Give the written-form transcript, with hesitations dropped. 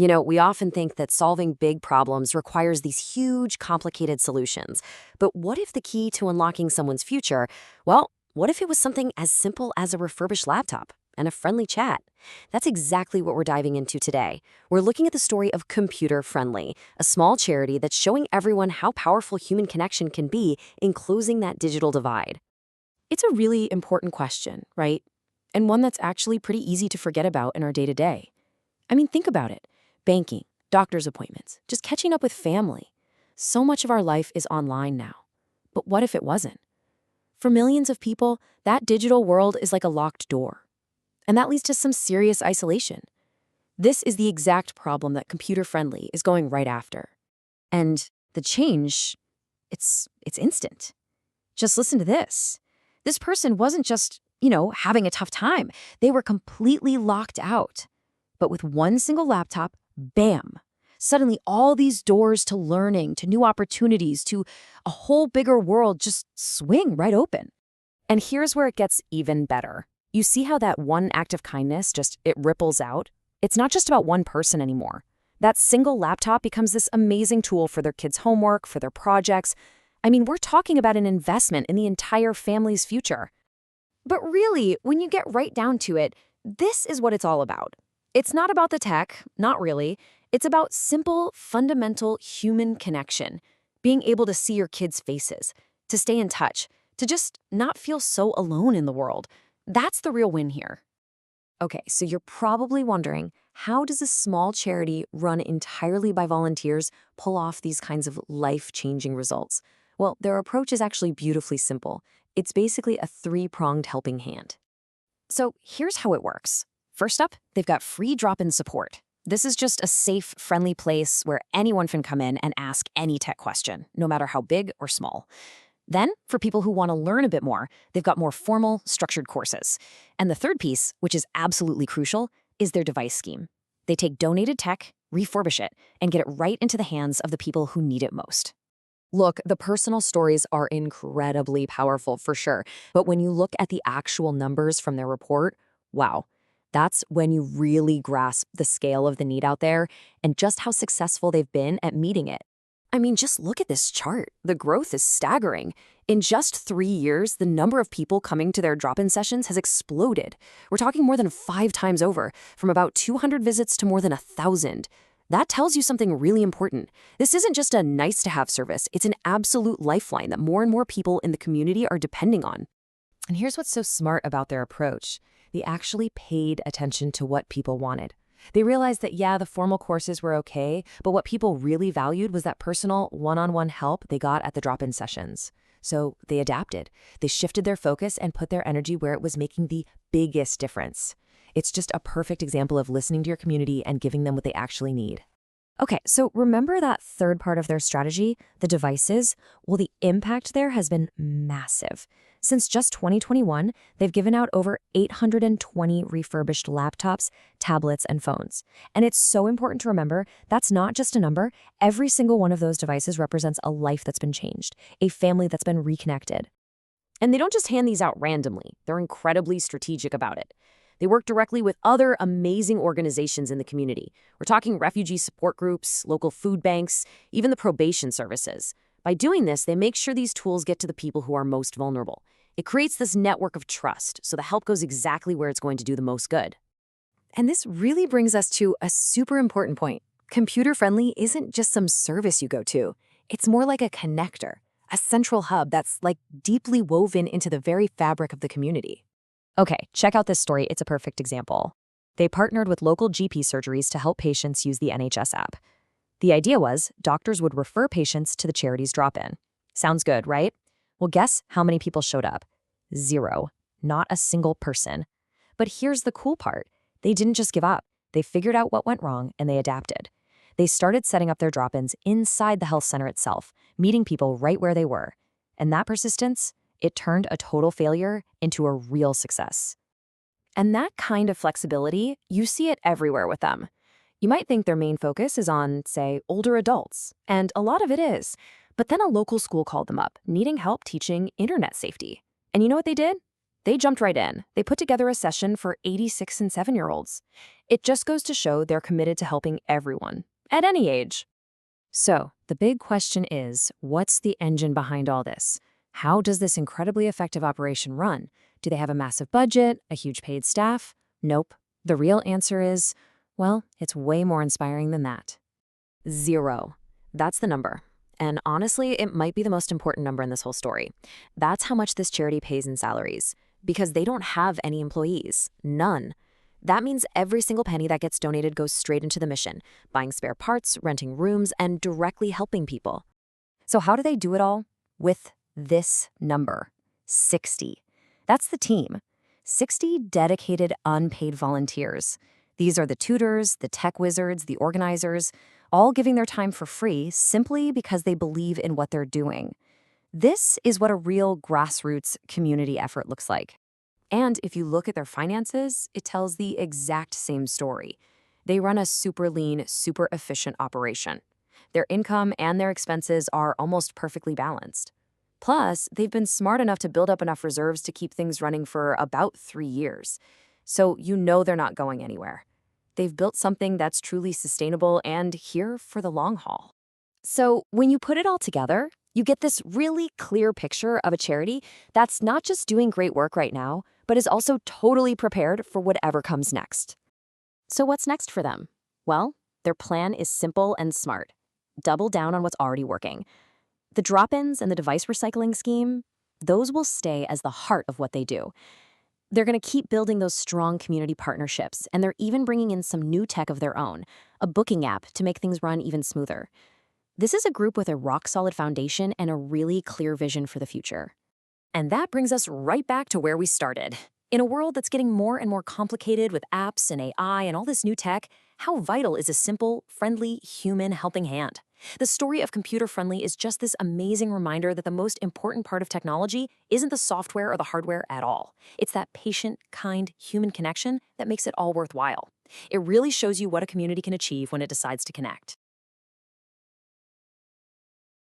We often think that solving big problems requires these huge, complicated solutions. But what if the key to unlocking someone's future, well, what if it was something as simple as a refurbished laptop and a friendly chat? That's exactly what we're diving into today. We're looking at the story of Computer Friendly, a small charity that's showing everyone how powerful human connection can be in closing that digital divide. It's a really important question, right? And one that's actually pretty easy to forget about in our day-to-day. I mean, think about it. Banking, doctor's appointments, just catching up with family. So much of our life is online now. But what if it wasn't? For millions of people, that digital world is like a locked door. And that leads to some serious isolation. This is the exact problem that Computer Friendly is going right after. And the change, it's instant. Just listen to this. This person wasn't just, having a tough time. They were completely locked out. But with one single laptop, bam, suddenly all these doors to learning, to new opportunities, to a whole bigger world just swing right open. And here's where it gets even better. You see how that one act of kindness it ripples out? It's not just about one person anymore. That single laptop becomes this amazing tool for their kids' homework, for their projects. I mean, we're talking about an investment in the entire family's future. But really, when you get right down to it, this is what it's all about. It's not about the tech, not really. It's about simple, fundamental human connection. Being able to see your kids' faces, to stay in touch, to just not feel so alone in the world. That's the real win here. Okay, so you're probably wondering, how does a small charity run entirely by volunteers pull off these kinds of life-changing results? Well, their approach is actually beautifully simple. It's basically a three-pronged helping hand. So here's how it works. First up, they've got free drop-in support. This is just a safe, friendly place where anyone can come in and ask any tech question, no matter how big or small. Then, for people who want to learn a bit more, they've got more formal, structured courses. And the third piece, which is absolutely crucial, is their device scheme. They take donated tech, refurbish it, and get it right into the hands of the people who need it most. Look, the personal stories are incredibly powerful for sure, but when you look at the actual numbers from their report, wow, that's when you really grasp the scale of the need out there and just how successful they've been at meeting it. I mean, just look at this chart. The growth is staggering. In just 3 years, the number of people coming to their drop-in sessions has exploded. We're talking more than 5 times over, from about 200 visits to more than 1,000. That tells you something really important. This isn't just a nice-to-have service. It's an absolute lifeline that more and more people in the community are depending on. And here's what's so smart about their approach. They actually paid attention to what people wanted. They realized that, yeah, the formal courses were okay, but what people really valued was that personal, one-on-one help they got at the drop-in sessions. So they adapted. They shifted their focus and put their energy where it was making the biggest difference. It's just a perfect example of listening to your community and giving them what they actually need. Okay, so remember that third part of their strategy, the devices? Well, the impact there has been massive. Since just 2021, they've given out over 820 refurbished laptops, tablets, and phones. And it's so important to remember, that's not just a number. Every single one of those devices represents a life that's been changed, a family that's been reconnected. And they don't just hand these out randomly. They're incredibly strategic about it. They work directly with other amazing organizations in the community. We're talking refugee support groups, local food banks, even the probation services. By doing this, they make sure these tools get to the people who are most vulnerable. It creates this network of trust, so the help goes exactly where it's going to do the most good. And this really brings us to a super important point. Computer Friendly isn't just some service you go to. It's more like a connector, a central hub that's deeply woven into the very fabric of the community. Okay, check out this story. It's a perfect example. They partnered with local GP surgeries to help patients use the NHS app. The idea was doctors would refer patients to the charity's drop-in. Sounds good, right? Well, guess how many people showed up? 0. Not a single person. But here's the cool part. They didn't just give up. They figured out what went wrong and they adapted. They started setting up their drop-ins inside the health center itself, meeting people right where they were. And that persistence, it turned a total failure into a real success. And that kind of flexibility, you see it everywhere with them. You might think their main focus is on, say, older adults, and a lot of it is. But then a local school called them up, needing help teaching internet safety. And you know what they did? They jumped right in. They put together a session for 86 and 7-year-olds. It just goes to show they're committed to helping everyone, at any age. So, the big question is, what's the engine behind all this? How does this incredibly effective operation run? Do they have a massive budget, a huge paid staff? Nope. The real answer is, well, it's way more inspiring than that. 0. That's the number. And honestly, it might be the most important number in this whole story. That's how much this charity pays in salaries, because they don't have any employees. None. That means every single penny that gets donated goes straight into the mission, buying spare parts, renting rooms, and directly helping people. So how do they do it all? With this number, 60. That's the team. 60 dedicated, unpaid volunteers. These are the tutors, the tech wizards, the organizers, all giving their time for free simply because they believe in what they're doing. This is what a real grassroots community effort looks like. And if you look at their finances, it tells the exact same story. They run a super lean, super efficient operation. Their income and their expenses are almost perfectly balanced. Plus, they've been smart enough to build up enough reserves to keep things running for about 3 years. So you know they're not going anywhere. They've built something that's truly sustainable and here for the long haul. So when you put it all together, you get this really clear picture of a charity that's not just doing great work right now, but is also totally prepared for whatever comes next. So what's next for them? Well, their plan is simple and smart. Double down on what's already working. The drop-ins and the device recycling scheme, those will stay as the heart of what they do. They're going to keep building those strong community partnerships, and they're even bringing in some new tech of their own, a booking app to make things run even smoother. This is a group with a rock-solid foundation and a really clear vision for the future. And that brings us right back to where we started. In a world that's getting more and more complicated with apps and AI and all this new tech, how vital is a simple, friendly, human helping hand? The story of Computer Friendly is just this amazing reminder that the most important part of technology isn't the software or the hardware at all. It's that patient, kind, human connection that makes it all worthwhile. It really shows you what a community can achieve when it decides to connect.